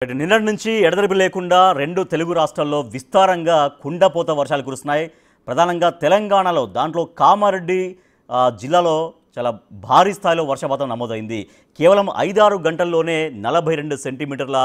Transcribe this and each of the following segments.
నిన్నటి నుంచి ఎడతెరిపి లేకుండా రెండు తెలుగు రాష్ట్రాల్లో విస్తారంగా కుండపోత వర్షాలు కురుస్తున్నాయి. ప్రధానంగా తెలంగాణలో దాంట్లో కామారెడ్డి జిల్లాలో చాలా భారీ స్థాయిలో వర్షపాతం నమోదైంది. కేవలం 5-6 గంటల్లోనే 42 సెంటీమీటర్ల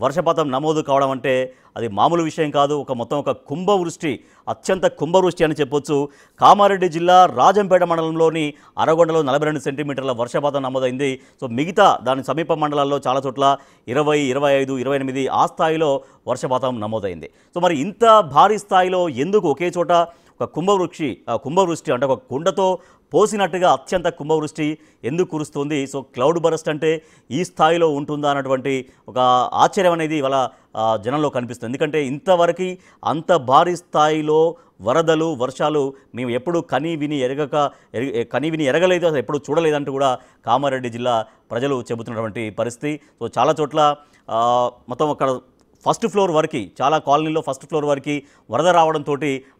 వర్షపాతం నమోదు కావడం అంటే అది మామూలు విషయం కాదు. ఒక కుంభవృష్టి, అత్యంత కుంభవృష్టి అని చెప్పొచ్చు. కామారెడ్డి జిల్లా రాజంపేట మండలంలోని అరగొండలో 42 సెంటీమీటర్ల వర్షపాతం నమోదైంది. సో మిగతా దాని సమీప మండలాల్లో చాలా చోట్ల 20, 25, 28 ఆ స్థాయిలో వర్షపాతం నమోదైంది. సో మరి ఇంత భారీ స్థాయిలో ఎందుకు ఒకే చోట ఒక కుంభవృష్టి అంటే ఒక కుండతో పోసినట్టుగా అత్యంత కుంభవృష్టి ఎందుకు కురుస్తుంది? సో క్లౌడ్ బరస్ట్ అంటే ఈ స్థాయిలో ఉంటుందా అన్నటువంటి ఒక ఆశ్చర్యం అనేది ఇవాళ జనంలో కనిపిస్తుంది. ఎందుకంటే ఇంతవరకు అంత భారీ స్థాయిలో వరదలు, వర్షాలు మేము ఎప్పుడు కని విని ఎరగలేదు, అసలు ఎప్పుడు చూడలేదంటూ కూడా కామారెడ్డి జిల్లా ప్రజలు చెబుతున్నటువంటి పరిస్థితి. సో చాలా చోట్ల మొత్తం అక్కడ ఫస్ట్ ఫ్లోర్ వరకు, చాలా కాలనీలో ఫస్ట్ ఫ్లోర్ వరకు వరద రావడంతో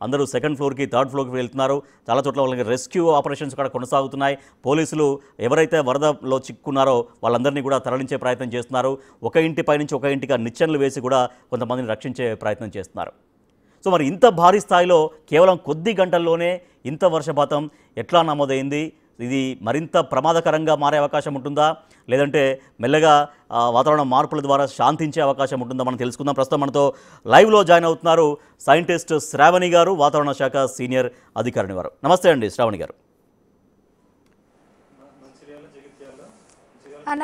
అందరూ సెకండ్ ఫ్లోర్కి, థర్డ్ ఫ్లోర్కి వెళ్తున్నారు. చాలా చోట్ల వాళ్ళకి రెస్క్యూ ఆపరేషన్స్ కూడా కొనసాగుతున్నాయి. పోలీసులు ఎవరైతే వరదలో చిక్కున్నారో వాళ్ళందరినీ కూడా తరలించే ప్రయత్నం చేస్తున్నారు. ఒక ఇంటిపై నుంచి ఒక ఇంటికి నిచ్చెనలు వేసి కూడా కొంతమందిని రక్షించే ప్రయత్నం చేస్తున్నారు. సో మరి ఇంత భారీ స్థాయిలో కేవలం కొద్ది గంటల్లోనే ఇంత వర్షపాతం ఎట్లా నమోదైంది? ఇది మరింత ప్రమాదకరంగా మారే అవకాశం ఉంటుందా, లేదంటే మెల్లగా వాతావరణ మార్పుల ద్వారా శాంతించే అవకాశం ఉంటుందా మనం తెలుసుకుందాం. ప్రస్తుతం మనతో లైవ్లో జాయిన్ అవుతున్నారు సైంటిస్ట్ శ్రావణి గారు, వాతావరణ శాఖ సీనియర్ అధికారిని వారు. నమస్తే అండి శ్రావణి గారు.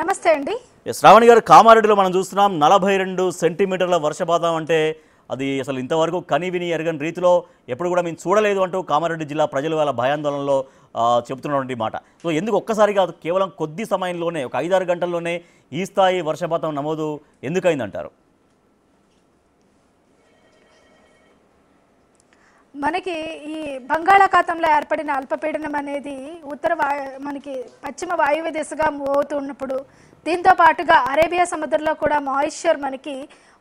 నమస్తే అండి శ్రావణి గారు, కామారెడ్డిలో మనం చూస్తున్నాం 42 సెంటీమీటర్ల వర్షపాతం అంటే అది అసలు ఇంతవరకు కనివిని ఎరగని రీతిలో ఎప్పుడు కూడా మేము చూడలేదు అంటూ కామారెడ్డి జిల్లా ప్రజలు వాళ్ళ భయాందోళనలో చెబుతున్నటువంటి మాట. సో ఎందుకు ఒక్కసారిగా కేవలం కొద్ది సమయంలోనే, ఒక 5-6 గంటల్లోనే ఈ స్థాయి వర్షపాతం నమోదు ఎందుకైందంటారు? మనకి ఈ బంగాళాఖాతంలో ఏర్పడిన అల్పపీడనం అనేది మనకి పశ్చిమ వాయువ్య దిశగా మూవ్ అవుతున్నప్పుడు, దీంతో పాటుగా అరేబియా సముద్రంలో కూడా మాయిశ్చర్ మనకి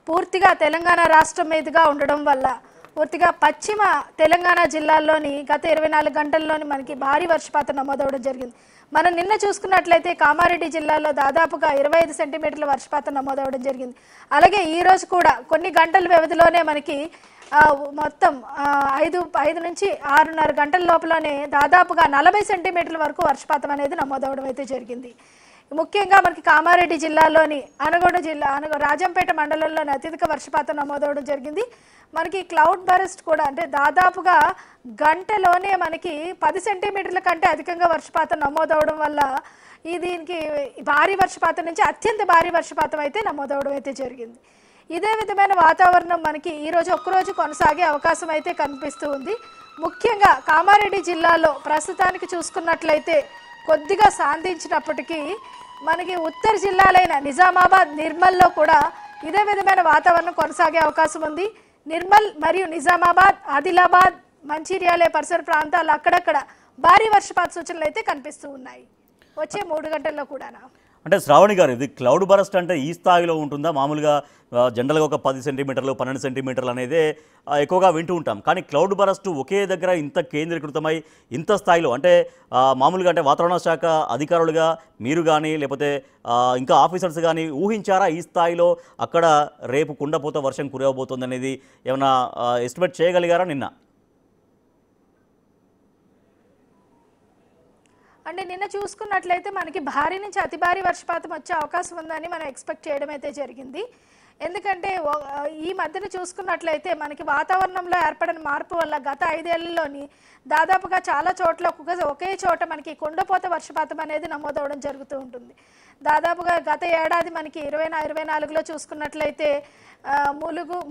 పూర్తిగా తెలంగాణ రాష్ట్రం మీదుగా ఉండడం వల్ల పూర్తిగా పశ్చిమ తెలంగాణ జిల్లాల్లోని గత 24 గంటల్లోని మనకి భారీ వర్షపాతం నమోదవడం జరిగింది. మనం నిన్న చూసుకున్నట్లయితే కామారెడ్డి జిల్లాలో దాదాపుగా 25 సెంటీమీటర్ల వర్షపాతం నమోదవడం జరిగింది. అలాగే ఈ రోజు కూడా కొన్ని గంటల వ్యవధిలోనే మనకి మొత్తం 5 నుంచి 6:30 గంటల లోపలనే దాదాపుగా 40 సెంటీమీటర్ల వరకు వర్షపాతం అనేది నమోదవడం అయితే జరిగింది. ముఖ్యంగా మనకి కామారెడ్డి జిల్లాలోని రాజంపేట మండలంలోని అత్యధిక వర్షపాతం నమోదవడం జరిగింది. మనకి క్లౌడ్ బరస్ట్ కూడా అంటే దాదాపుగా గంటలోనే మనకి 10 సెంటీమీటర్ల కంటే అధికంగా వర్షపాతం నమోదవడం వల్ల దీనికి భారీ వర్షపాతం నుంచి అత్యంత భారీ వర్షపాతం అయితే నమోదవడం అయితే జరిగింది. ఇదే విధమైన వాతావరణం మనకి ఈరోజు ఒక్కరోజు కొనసాగే అవకాశం అయితే కనిపిస్తూ ఉంది. ముఖ్యంగా కామారెడ్డి జిల్లాలో ప్రస్తుతానికి చూసుకున్నట్లయితే కొద్దిగా సాధించినప్పటికీ మనకి ఉత్తర జిల్లాలైన నిజామాబాద్, నిర్మల్లో కూడా ఇదే విధమైన వాతావరణం కొనసాగే అవకాశం ఉంది. నిర్మల్ మరియు నిజామాబాద్, ఆదిలాబాద్, మంచిర్యాల పరిసర ప్రాంతాలు అక్కడక్కడ భారీ వర్షపాత సూచనలు అయితే కనిపిస్తూ ఉన్నాయి వచ్చే 3 గంటల్లో కూడా. అంటే శ్రావణి గారు, ఇది క్లౌడ్ బరస్ట్ అంటే ఈ స్థాయిలో ఉంటుందా? మామూలుగా జనరల్గా ఒక 10 సెంటీమీటర్లు, 12 సెంటీమీటర్లు అనేది ఎక్కువగా వింటూ ఉంటాం. కానీ క్లౌడ్ బరస్ట్ ఒకే దగ్గర ఇంత కేంద్రీకృతమై ఇంత స్థాయిలో అంటే మామూలుగా అంటే వాతావరణ శాఖ అధికారులుగా మీరు కానీ లేకపోతే ఇంకా ఆఫీసర్స్ కానీ ఊహించారా ఈ స్థాయిలో అక్కడ రేపు కుండపోత వర్షం కురవబోతుంది అనేది ఏమైనా ఎస్టిమేట్ చేయగలిగారా నిన్న? అంటే నిన్న చూసుకున్నట్లయితే మనకి భారీ నుంచి అతి భారీ వర్షపాతం వచ్చే అవకాశం ఉందని మనం ఎక్స్పెక్ట్ చేయడం అయితే జరిగింది. ఎందుకంటే ఈ మధ్యన చూసుకున్నట్లయితే మనకి వాతావరణంలో ఏర్పడిన మార్పు వల్ల గత 5 ఏళ్లలోని దాదాపుగా చాలా చోట్ల ఒకే చోట మనకి కుండపోత వర్షపాతం అనేది నమోదవడం జరుగుతూ ఉంటుంది. దాదాపుగా గత ఏడాది మనకి 24లో చూసుకున్నట్లయితే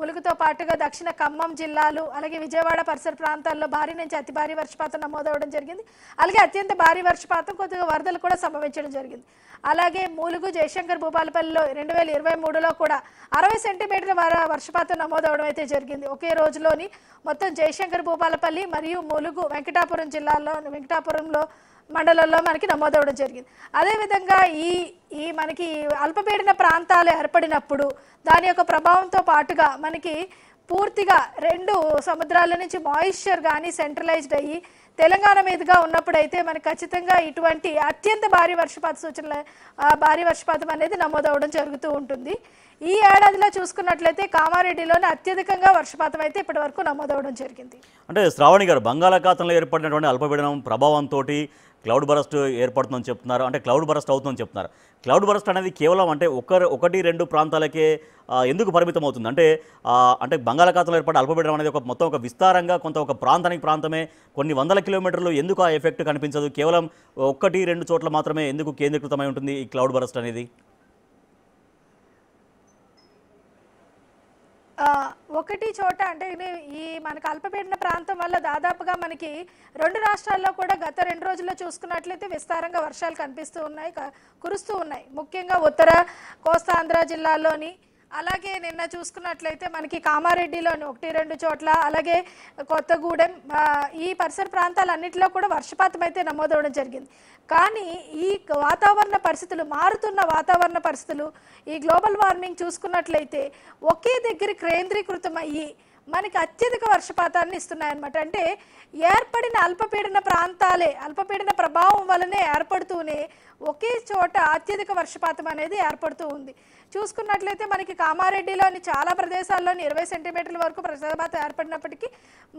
ములుగుతో పాటుగా దక్షిణ ఖమ్మం జిల్లాలు, అలాగే విజయవాడ పరిసర ప్రాంతాల్లో భారీ నుంచి అతి భారీ వర్షపాతం నమోదవడం జరిగింది. అలాగే అత్యంత భారీ వర్షపాతం, కొద్దిగా వరదలు కూడా సంభవించడం జరిగింది. అలాగే ములుగు, జయశంకర్ భూపాలపల్లిలో 2023లో కూడా 60 సెంటీమీటర్ల వర్షపాతం నమోదవడం అయితే జరిగింది. ఒకే రోజులోని మొత్తం జయశంకర్ భూపాలపల్లి మరియు ములుగు, వెంకటాపురంలో మండలంలో మనకి నమోదవడం జరిగింది. అదేవిధంగా ఈ మనకి అల్పపీడన ప్రాంతాలు ఏర్పడినప్పుడు దాని యొక్క ప్రభావంతో పాటుగా మనకి పూర్తిగా 2 సముద్రాల నుంచి మాయిశ్చర్ కానీ సెంట్రలైజ్డ్ అయ్యి తెలంగాణ మీదుగా ఉన్నప్పుడైతే మనకి ఖచ్చితంగా ఇటువంటి అత్యంత భారీ వర్షపాత సూచనలు భారీ వర్షపాతం అనేది నమోదవడం జరుగుతూ ఉంటుంది. ఈ ఏడాదిలో చూసుకున్నట్లయితే కామారెడ్డిలోనే అత్యధికంగా వర్షపాతం అయితే ఇప్పటి వరకు నమోదవడం జరిగింది. అంటే శ్రావణి గారు, బంగాళాఖాతంలో ఏర్పడినటువంటి అల్పపీడనం ప్రభావంతో క్లౌడ్ బరస్ట్ ఏర్పడుతుందని చెప్తున్నారు, అంటే క్లౌడ్ బరస్ట్ అవుతుందని చెప్తున్నారు. క్లౌడ్ బరస్ట్ అనేది కేవలం అంటే ఒకటి రెండు ప్రాంతాలకే ఎందుకు పరిమితం అవుతుంది? అంటే బంగాళాఖాతంలో ఏర్పడే అల్పపీడనం అనేది మొత్తం ఒక విస్తారంగా ఒక ప్రాంతానికి ప్రాంతమే కొన్ని వందల కిలోమీటర్లు ఎందుకు ఆ ఎఫెక్ట్ కనిపించదు? కేవలం ఒకటి రెండు చోట్ల మాత్రమే ఎందుకు కేంద్రీకృతమై ఉంటుంది ఈ క్లౌడ్ బరస్ట్ అనేది? ఒకటి చోట అంటే ఈ మనకు అల్పపీడన ప్రాంతం వల్ల దాదాపుగా మనకి 2 రాష్ట్రాల్లో కూడా గత 2 రోజుల్లో చూసుకున్నట్లయితే విస్తారంగా వర్షాలు కనిపిస్తూ ఉన్నాయి, కురుస్తూ ఉన్నాయి. ముఖ్యంగా ఉత్తర కోస్తాంధ్ర జిల్లాల్లోని, అలాగే నిన్న చూసుకున్నట్లయితే మనకి కామారెడ్డిలోని 1-2 చోట్ల, అలాగే కొత్తగూడెం, ఈ పరిసర ప్రాంతాలన్నింటిలో కూడా వర్షపాతం అయితే నమోదవడం జరిగింది. కానీ ఈ వాతావరణ పరిస్థితులు, మారుతున్న వాతావరణ పరిస్థితులు, ఈ గ్లోబల్ వార్మింగ్ చూసుకున్నట్లయితే ఒకే దగ్గర కేంద్రీకృతమయ్యి మనకి అత్యధిక వర్షపాతాన్ని ఇస్తున్నాయన్నమాట. అంటే ఏర్పడిన అల్పపీడన ప్రాంతాలే అల్పపీడన ప్రభావం వల్లనే ఏర్పడుతూనే ఒకే చోట అత్యధిక వర్షపాతం అనేది ఏర్పడుతూ ఉంది. చూసుకున్నట్లయితే మనకి కామారెడ్డిలోని చాలా ప్రదేశాల్లోని 20 సెంటీమీటర్ల వరకు వర్షపాతం ఏర్పడినప్పటికీ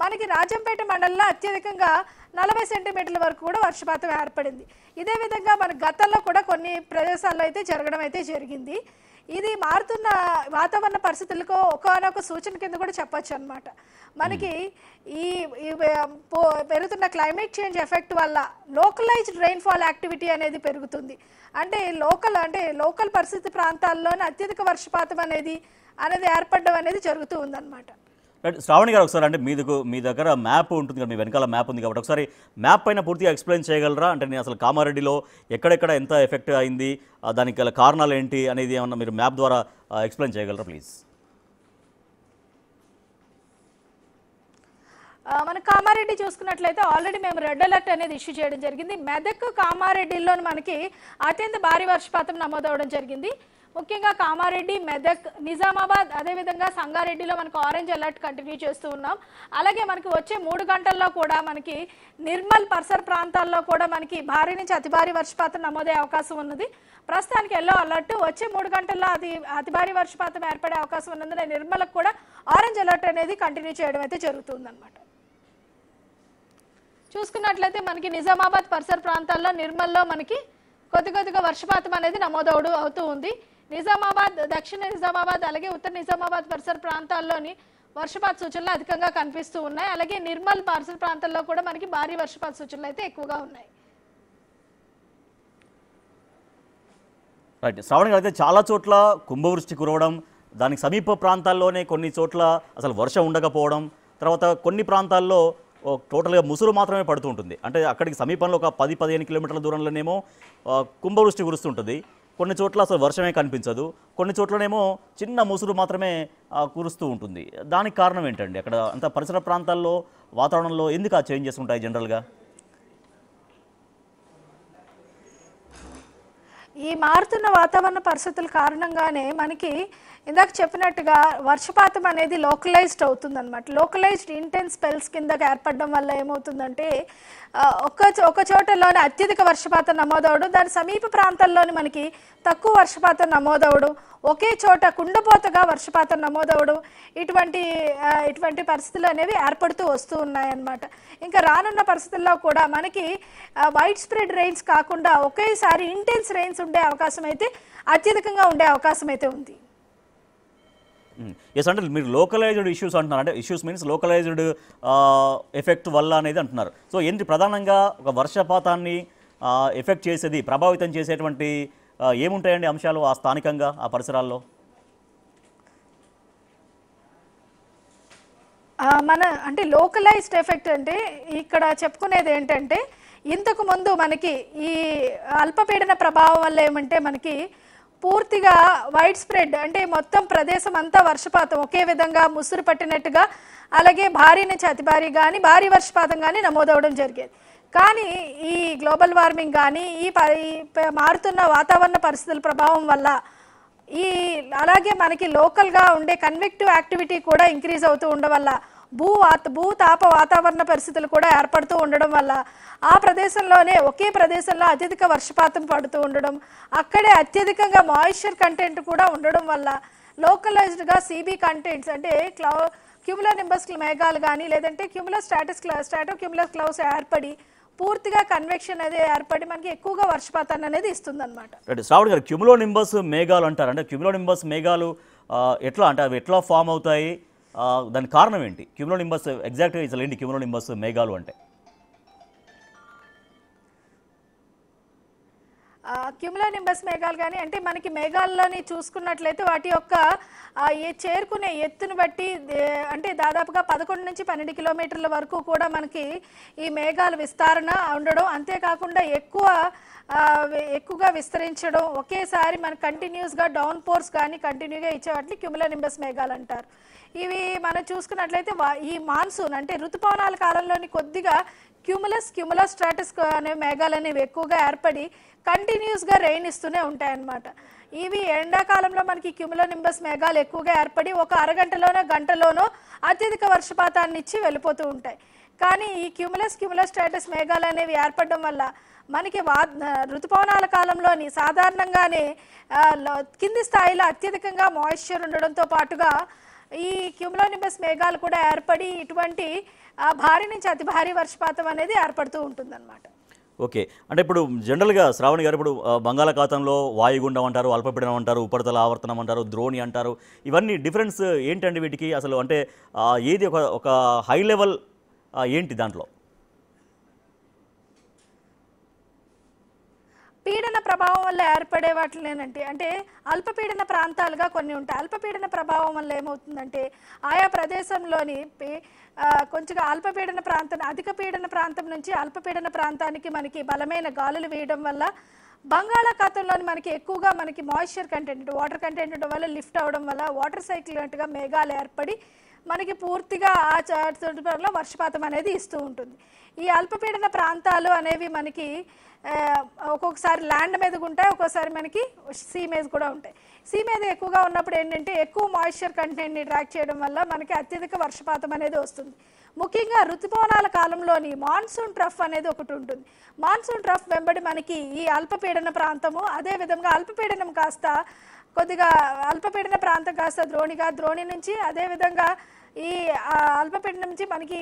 మనకి రాజంపేట మండలంలో అత్యధికంగా 40 సెంటీమీటర్ల వరకు కూడా వర్షపాతం ఏర్పడింది. ఇదే విధంగా మన గతంలో కూడా కొన్ని ప్రదేశాల్లో అయితే జరగడం అయితే జరిగింది. ఇది మారుతున్న వాతావరణ పరిస్థితులకు ఒకనొక సూచన కింద కూడా చెప్పచ్చు అనమాట. మనకి ఈ పెరుగుతున్న క్లైమేట్ చేంజ్ ఎఫెక్ట్ వల్ల లోకలైజ్డ్ రెయిన్ఫాల్ యాక్టివిటీ అనేది పెరుగుతుంది. అంటే లోకల్ పరిస్థితి ప్రాంతాల్లోనే అత్యధిక వర్షపాతం అనేది ఏర్పడడం అనేది జరుగుతూ ఉందన్నమాట. శ్రావణి గారు, ఒకసారి అంటే మీ దగ్గర మ్యాప్ ఉంటుంది కదా, మీ వెనకాల మ్యాప్ ఉంది కాబట్టి ఒకసారి మ్యాప్ పైన పూర్తిగా ఎక్స్ప్లెయిన్ చేయగలరా? అంటే నేను అసలు కామారెడ్డిలో ఎక్కడెక్కడ ఎంత ఎఫెక్ట్ అయింది, దానికి గల కారణాలు ఏంటి అనేది ఏమన్నా మీరు మ్యాప్ ద్వారా ఎక్స్ప్లెయిన్ చేయగలరా ప్లీజ్? మన కామారెడ్డి చూసుకున్నట్లయితే ఆల్రెడీ మేము రెడ్ అలర్ట్ అనేది ఇష్యూ చేయడం జరిగింది. మెదక్, కామారెడ్డిలో మనకి అత్యంత భారీ వర్షపాతం నమోదవడం జరిగింది. ముఖ్యంగా కామారెడ్డి, మెదక్, నిజామాబాద్, అదేవిధంగా సంగారెడ్డిలో మనకు ఆరెంజ్ అలర్ట్ కంటిన్యూ చేస్తూ ఉన్నాం. అలాగే మనకి వచ్చే 3 గంటల్లో కూడా మనకి నిర్మల్ పరిసర ప్రాంతాల్లో కూడా మనకి భారీ నుంచి అతి భారీ వర్షపాతం నమోదయ్యే అవకాశం ఉన్నది. ప్రస్తుతానికి ఎల్లో అలర్ట్, వచ్చే 3 గంటల్లో అతి భారీ వర్షపాతం ఏర్పడే అవకాశం ఉన్నందున నిర్మలకు కూడా ఆరెంజ్ అలర్ట్ అనేది కంటిన్యూ చేయడం అయితే జరుగుతుందన్నమాట. చూసుకున్నట్లయితే మనకి నిజామాబాద్ పరిసర ప్రాంతాల్లో, నిర్మల్లో మనకి కొద్దిగా వర్షపాతం అనేది అవుతూ ఉంది. నిజామాబాద్, దక్షిణ నిజామాబాద్, అలాగే ఉత్తర నిజామాబాద్ పరిసర ప్రాంతాల్లోని వర్షపాత సూచనలు అధికంగా కనిపిస్తూ ఉన్నాయి. అలాగే నిర్మల్ పరిసర ప్రాంతాల్లో కూడా మనకి భారీ వర్షపాత సూచనలు అయితే ఎక్కువగా ఉన్నాయి. రైట్ శ్రావణి గారు, అయితే చాలా చోట్ల కుంభవృష్టి కురవడం, దానికి సమీప ప్రాంతాల్లోనే కొన్ని చోట్ల అసలు వర్షం ఉండకపోవడం, తర్వాత కొన్ని ప్రాంతాల్లో టోటల్గా ముసురు మాత్రమే పడుతూ ఉంటుంది. అంటే అక్కడికి సమీపంలో ఒక 10-15 కిలోమీటర్ల దూరంలోనేమో కుంభవృష్టి కురుస్తుంటుంది, కొన్ని చోట్ల అసలు వర్షమే కనిపించదు, కొన్ని చోట్లనేమో చిన్న ముసురు మాత్రమే కురుస్తూ ఉంటుంది. దానికి కారణం ఏంటండి? అక్కడ అంత పరిసర ప్రాంతాల్లో వాతావరణంలో ఎందుకు ఆ చేంజెస్ ఉంటాయి జనరల్గా? ఈ మారుతున్న వాతావరణ పరిస్థితుల కారణంగానే మనకి ఇందాక చెప్పినట్టుగా వర్షపాతం అనేది లోకలైజ్డ్ అవుతుందన్నమాట. లోకలైజ్డ్ ఇంటెన్స్ స్పెల్స్ కిందకి ఏర్పడడం వల్ల ఏమవుతుందంటే ఒక చోటలోనే అత్యధిక వర్షపాతం నమోదవడం, దాని సమీప ప్రాంతాల్లోని మనకి తక్కువ వర్షపాతం నమోదవడం, ఒకే చోట కుండపోతగా వర్షపాతం నమోదవడం, ఇటువంటి పరిస్థితులు అనేవి ఏర్పడుతూ వస్తూ ఉన్నాయన్నమాట. ఇంకా రానున్న పరిస్థితుల్లో కూడా మనకి వైడ్ స్ప్రెడ్ రెయిన్స్ కాకుండా ఒకేసారి ఇంటెన్స్ రెయిన్స్ ఉండే అవకాశం అయితే అత్యధికంగా ఉండే అవకాశం అయితే ఉంది. ఎస్, అంటే మీరు లోకలైజ్డ్ ఇష్యూస్ అంటున్నారు, అంటే ఇష్యూస్ మీన్స్ లోకలైజ్డ్ ఎఫెక్ట్ వల్ల అనేది అంటున్నారు. సో ఏంటి ప్రధానంగా ఒక వర్షపాతాన్ని ఎఫెక్ట్ చేసేది, ప్రభావితం చేసేటువంటి ఏముంటాయండి అంశాలు ఆ స్థానికంగా ఆ పరిసరాల్లో? అంటే లోకలైజ్డ్ ఎఫెక్ట్ అంటే ఇక్కడ చెప్పుకునేది ఏంటంటే, ఇంతకు ముందు మనకి ఈ అల్పపీడన ప్రభావం వల్ల ఏమంటే మనకి పూర్తిగా వైడ్ స్ప్రెడ్, అంటే మొత్తం ప్రదేశం అంతా వర్షపాతం ఒకే విధంగా ముసురు పట్టినట్టుగా, అలాగే భారీ నుంచి అతి భారీ కానీ భారీ వర్షపాతం కానీ నమోదవడం జరిగేది. కానీ ఈ గ్లోబల్ వార్మింగ్ కానీ ఈ మారుతున్న వాతావరణ పరిస్థితుల ప్రభావం వల్ల అలాగే మనకి లోకల్గా ఉండే కన్వెక్టివ్ యాక్టివిటీ కూడా ఇంక్రీజ్ అవుతూ ఉండడం వల్ల భూతాప వాతావరణ పరిస్థితులు కూడా ఏర్పడుతూ ఉండడం వల్ల ఆ ప్రదేశంలోనే ఒకే ప్రదేశంలో అత్యధిక వర్షపాతం పడుతూ ఉండడం, అక్కడే అత్యధికంగా మాయిశ్చర్ కంటెంట్ కూడా ఉండడం వల్ల లోకలైజ్డ్గా సిబి కంటెంట్స్ అంటే క్యూములోనింబస్ మేఘాలు కానీ లేదంటే స్ట్రాటో క్యూములస్ క్లౌడ్స్ ఏర్పడి పూర్తిగా కన్వెక్షన్ అనేది ఏర్పడి మనకి ఎక్కువగా వర్షపాతాన్ని అనేది ఇస్తుంది అనమాట. శ్రావణ్ గారు, క్యూములోనింబస్ మేఘాలు అంటారు, అంటే క్యూములోనింబస్ మేఘాలు ఎట్లా అంటే అవి ఎట్లా ఫామ్ అవుతాయి, దానికి కారణం ఏంటి? క్యూములోనింబస్ ఎగ్జాక్ట్గా అసలు ఏంటి క్యూములోనింబస్ మేఘాలు అంటే? క్యూములోనింబస్ మేఘాలు కానీ అంటే మనకి మేఘాల్లోని చూసుకున్నట్లయితే వాటి యొక్క చేరుకునే ఎత్తును బట్టి అంటే దాదాపుగా 11 నుంచి 12 కిలోమీటర్ల వరకు కూడా మనకి ఈ మేఘాలు విస్తరణ ఉండడం, అంతేకాకుండా ఎక్కువగా విస్తరించడం, ఒకేసారి మనకి కంటిన్యూస్గా డౌన్ పోర్స్ కానీ కంటిన్యూగా ఇచ్చే వాటిని క్యూములోనింబస్ మేఘాలు అంటారు. ఇవి మనం చూసుకున్నట్లయితే ఈ మాన్సూన్ అంటే ఋతుపవనాల కాలంలోని కొద్దిగా క్యూములో స్ట్రాటస్ అనే మేఘాలు అనేవి ఎక్కువగా ఏర్పడి కంటిన్యూస్గా రెయిన్ ఇస్తూనే ఉంటాయన్నమాట. ఇవి ఎండాకాలంలో మనకి క్యూములోనింబస్ మేఘాలు ఎక్కువగా ఏర్పడి ఒక అరగంటలోనో గంటలోనో అత్యధిక వర్షపాతాన్ని ఇచ్చి వెళ్ళిపోతూ ఉంటాయి. కానీ ఈ క్యూములో స్ట్రాటస్ మేఘాలు అనేవి ఏర్పడడం వల్ల మనకి ఋతుపవనాల కాలంలోని సాధారణంగానే కింది స్థాయిలో అత్యధికంగా మాయిశ్చర్ ఉండడంతో పాటుగా ఈ క్యూములోనింబస్ మేఘాలు కూడా ఏర్పడి ఇటువంటి భారీ నుంచి అతి భారీ వర్షపాతం అనేది ఏర్పడుతూ ఉంటుందన్నమాట. ఓకే, అంటే ఇప్పుడు జనరల్గా శ్రావణి గారు, ఇప్పుడు బంగాళాఖాతంలో వాయుగుండం అంటారు, అల్పపీడనం అంటారు, ఉపరితల ఆవర్తనం అంటారు, ద్రోణి అంటారు, ఇవన్నీ డిఫరెన్స్ ఏంటండి వీటికి అసలు? అంటే ఏది ఒక హై లెవెల్ ఏంటి దాంట్లో? పీడన ప్రభావం వల్ల ఏర్పడే వాటినేనంటే అంటే అల్పపీడన ప్రాంతాలుగా కొన్ని ఉంటాయి. అల్పపీడన ప్రభావం వల్ల ఏమవుతుందంటే ఆయా ప్రదేశంలోని కొంచెం అధిక పీడన ప్రాంతం నుంచి అల్పపీడన ప్రాంతానికి మనకి బలమైన గాలులు వేయడం వల్ల బంగాళాఖాతంలోని మనకి ఎక్కువగా మనకి మాయిశ్చర్ కంటెంట్, వాటర్ కంటెంట్ ఉండడం వల్ల లిఫ్ట్ అవడం వల్ల వాటర్ సైకిల్ అన్నట్టుగా మేఘాలు ఏర్పడి మనకి పూర్తిగా ఆ చుట్టుపక్కల వర్షపాతం అనేది ఇస్తూ ఉంటుంది. ఈ అల్పపీడన ప్రాంతాలు అనేవి మనకి ఒక్కొక్కసారి ల్యాండ్ మీద ఉంటాయి, ఒక్కోసారి మనకి సీ మీద కూడా ఉంటాయి. సీ మీద ఎక్కువగా ఉన్నప్పుడు ఏంటంటే ఎక్కువ మాయిశ్చర్ కంటెంట్ని ట్రాక్ చేయడం వల్ల మనకి అత్యధిక వర్షపాతం అనేది వస్తుంది. ముఖ్యంగా ఋతుపవనాల కాలంలోని మాన్సూన్ ట్రఫ్ అనేది ఒకటి ఉంటుంది. మాన్సూన్ ట్రఫ్ వెంబడి మనకి ఈ అల్పపీడన ప్రాంతము, అదేవిధంగా అల్పపీడనం కాస్త కొద్దిగా అల్పపీడన ప్రాంతం కాస్త ద్రోణి నుంచి అదేవిధంగా ఈ అల్పపీడనం నుంచి మనకి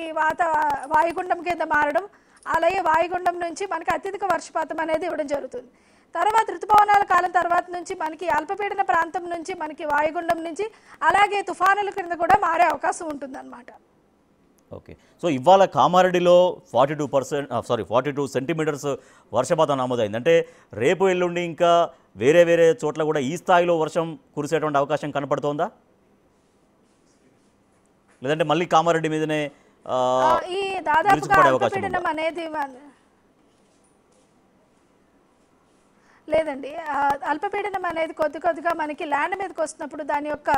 వాయుగుండం కింద మారడం, అలాగే వాయుగుండం నుంచి మనకి అత్యధిక వర్షపాతం అనేది ఇవ్వడం జరుగుతుంది. తర్వాత ఋతుపవనాల కాలం తర్వాత నుంచి మనకి అల్పపీడన ప్రాంతం నుంచి మనకి వాయుగుండం నుంచి అలాగే తుఫానుల కింద కూడా మారే అవకాశం ఉంటుందన్నమాట. ఓకే, సో ఇవాళ కామారెడ్డిలో 42 సెంటీమీటర్స్ వర్షపాతం నమోదైంది. అంటే రేపు ఎల్లుండి ఇంకా వేరే చోట్ల కూడా ఈ స్థాయిలో వర్షం కురిసేటువంటి అవకాశం కనపడుతోందా, లేదంటే మళ్ళీ కామారెడ్డి మీదనే ఈ దాదాపుగా అల్పపీడనం అనేది లేదండి, అల్పపీడనం అనేది కొద్దిగా మనకి ల్యాండ్ మీదకి వస్తున్నప్పుడు దాని యొక్క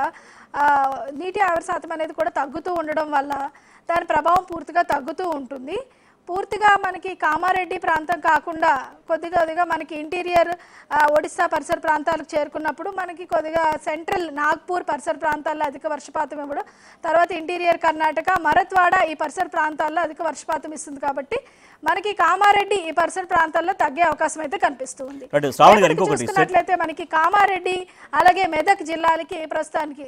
నీటి ఆవిరి శాతం అనేది కూడా తగ్గుతూ ఉండడం వల్ల దాని ప్రభావం పూర్తిగా తగ్గుతూ ఉంటుంది. పూర్తిగా మనకి కామారెడ్డి ప్రాంతం కాకుండా కొద్దిగా మనకి ఇంటీరియర్ ఒడిశా పరిసర ప్రాంతాలకు చేరుకున్నప్పుడు మనకి కొద్దిగా సెంట్రల్ నాగ్పూర్ పరిసర ప్రాంతాల్లో అధిక వర్షపాతం ఇవ్వడం, తర్వాత ఇంటీరియర్ కర్ణాటక మరత్వాడ ఈ పరిసర ప్రాంతాల్లో అధిక వర్షపాతం ఇస్తుంది. కాబట్టి మనకి కామారెడ్డి ఈ పరిసర ప్రాంతాల్లో తగ్గే అవకాశం అయితే కనిపిస్తుంది. చూసుకున్నట్లయితే మనకి కామారెడ్డి అలాగే మెదక్ జిల్లాలకి ప్రస్తుతానికి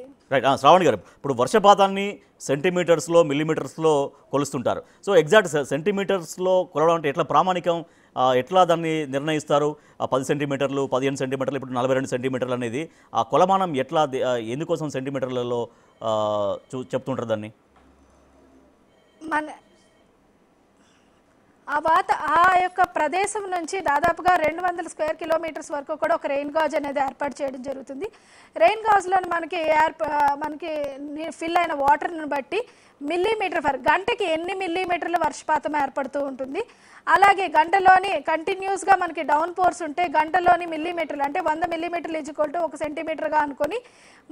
శ్రావణి గారు, ఇప్పుడు వర్షపాతాన్ని సెంటీమీటర్స్లో మిల్లీమీటర్స్లో కొలుస్తుంటారు. సో ఎగ్జాక్ట్ సెంటీమీటర్స్లో కొలవడం అంటే ఎట్లా ప్రామాణికం, ఎట్లా దాన్ని నిర్ణయిస్తారు? 10 సెంటీమీటర్లు, 15 సెంటీమీటర్లు, ఇప్పుడు 42 సెంటీమీటర్లు అనేది ఆ కొలమానం ఎట్లా, ఎందుకోసం సెంటీమీటర్లలో చెప్తుంటారు దాన్ని? ఆ యొక్క ప్రదేశం నుంచి దాదాపుగా 200 స్క్వేర్ కిలోమీటర్స్ వరకు కూడా ఒక రెయిన్ గాజ్ అనేది ఏర్పాటు చేయడం జరుగుతుంది. రెయిన్ గాజ్లో మనకి ఫిల్ అయిన వాటర్ను బట్టి గంటకి ఎన్ని మిల్లీమీటర్ల వర్షపాతం ఏర్పడుతూ ఉంటుంది. అలాగే గంటలోని కంటిన్యూస్గా మనకి డౌన్ పోర్స్ ఉంటే గంటలోని మిల్లీమీటర్లు అంటే 100 మిల్లీమీటర్లు ఈజ్వల్ 1 సెంటీమీటర్గా అనుకొని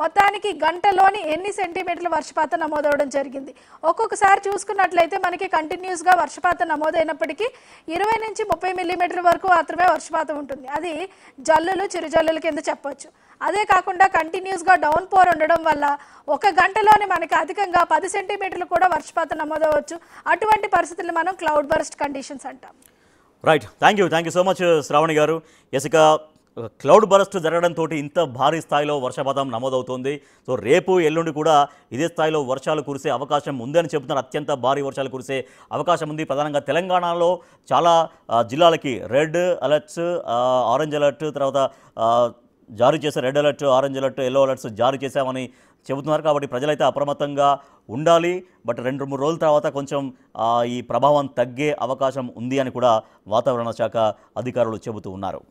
మొత్తానికి గంటలోని ఎన్ని సెంటీమీటర్ల వర్షపాతం నమోదవడం జరిగింది. ఒక్కొక్కసారి చూసుకున్నట్లయితే మనకి కంటిన్యూస్గా వర్షపాతం నమోదైనప్పటికీ 20 నుంచి 30 మిల్లీమీటర్ల వరకు మాత్రమే వర్షపాతం ఉంటుంది. అది చిరుజల్లుల కింద చెప్పొచ్చు. అదే కాకుండా కంటిన్యూస్గా డౌన్ పోర్ ఉండడం వల్ల ఒక గంటలోనే మనకి అధికంగా 10 సెంటీమీటర్లు కూడా వర్షపాతం నమోదవచ్చు. అటువంటి పరిస్థితులు మనం క్లౌడ్ బర్స్ట్ కండిషన్స్ అంటాం. Right, thank you so much Shravani garu. ఇక క్లౌడ్ బరస్ట్ జరగడంతో ఇంత భారీ స్థాయిలో వర్షపాతం నమోదవుతోంది. సో రేపు ఎల్లుండి కూడా ఇదే స్థాయిలో వర్షాలు కురిసే అవకాశం ఉందని చెబుతున్నారు. అత్యంత భారీ వర్షాలు కురిసే అవకాశం ఉంది. ప్రధానంగా తెలంగాణలో చాలా జిల్లాలకి రెడ్ అలర్ట్స్, ఆరెంజ్ అలర్ట్, తర్వాత జారీ చేసే red alert, orange alert, yellow alerts జారీ చేశామని చెబుతున్నారు. కాబట్టి ప్రజలైతే అప్రమత్తంగా ఉండాలి. బట్ 2-3 రోజుల తర్వాత కొంచెం ఈ ప్రభావం తగ్గే అవకాశం ఉంది అని కూడా వాతావరణ శాఖ అధికారులు చెబుతూ ఉన్నారు.